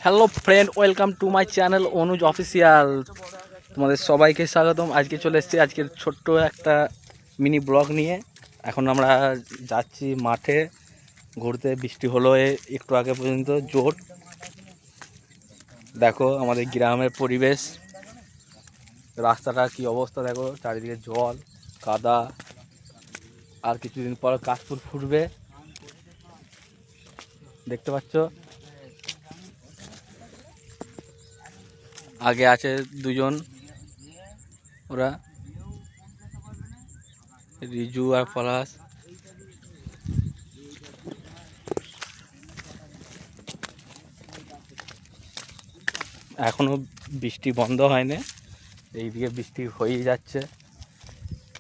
Hello friend, welcome to my channel Anuj official. তোমাদের সবাইকে স্বাগতম। আজকে চলে এসেছি আজকের ছোট্ট একটা মিনি ব্লগ নিয়ে। এখন আমরা যাচ্ছি মাঠে ঘুরতে। বৃষ্টি হলো একটু আগে পর্যন্ত জোর। দেখো আমাদের গ্রামের পরিবেশ, রাস্তাটার কি অবস্থা দেখো, চারিদিকে জল কাদা। আর কিছুদিন পর কাশফুল ফুটবে, দেখতে পাচ্ছ। আগে আছে দুজন, ওরা রিজু আর পলাশ। এখনো বৃষ্টি বন্ধ হয়নি, এইদিকে বৃষ্টি হয়েই যাচ্ছে।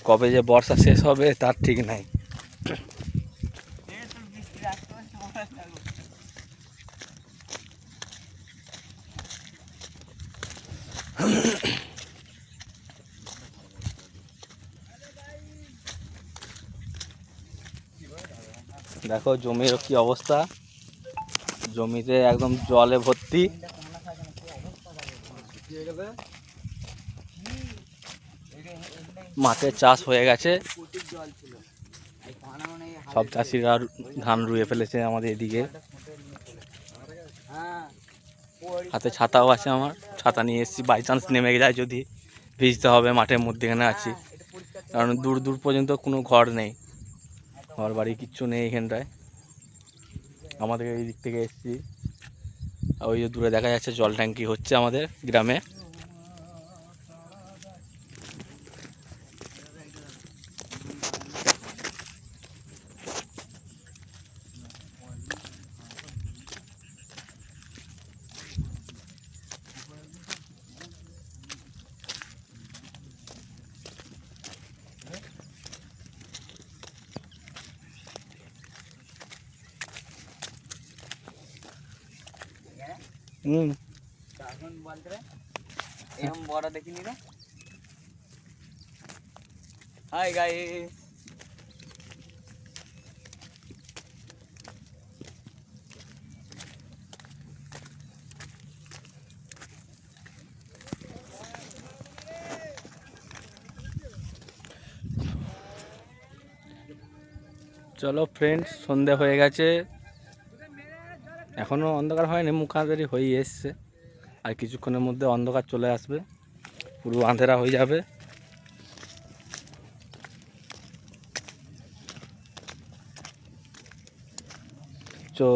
কবে যে বর্ষা শেষ হবে তার ঠিক নাই। দেখো জমির কি অবস্থা, জমিতে একদম জলে ভর্তি। মাঠে চাষ হয়ে গেছে, সব চাষিরা ধান রুয়ে ফেলেছে। আমাদের এদিকে হাতে ছাতাও আছে, আমার ছাতা নিয়ে এসেছি, বাই চান্স নেমে যায় যদি ভিজতে হবে। মাঠের মধ্যেখানে আছি, কারণ দূর দূর পর্যন্ত কোনো ঘর নেই, ঘর বাড়ি কিচ্ছু নেই এখানটায়। আমাদের এই দিক থেকে এসেছি, ওই যে দূরে দেখা যাচ্ছে জল ট্যাঙ্কি হচ্ছে আমাদের গ্রামে। এরকম বড় দেখিনি রে। হাই গাইস, চলো ফ্রেন্ডস, সন্ধে হয়ে গেছে, এখনও অন্ধকার হয়নি, মুখাদারি হয়েই এসছে। আর কিছুক্ষণের মধ্যে অন্ধকার চলে আসবে, পুরো আঁধেরা হয়ে যাবে। তো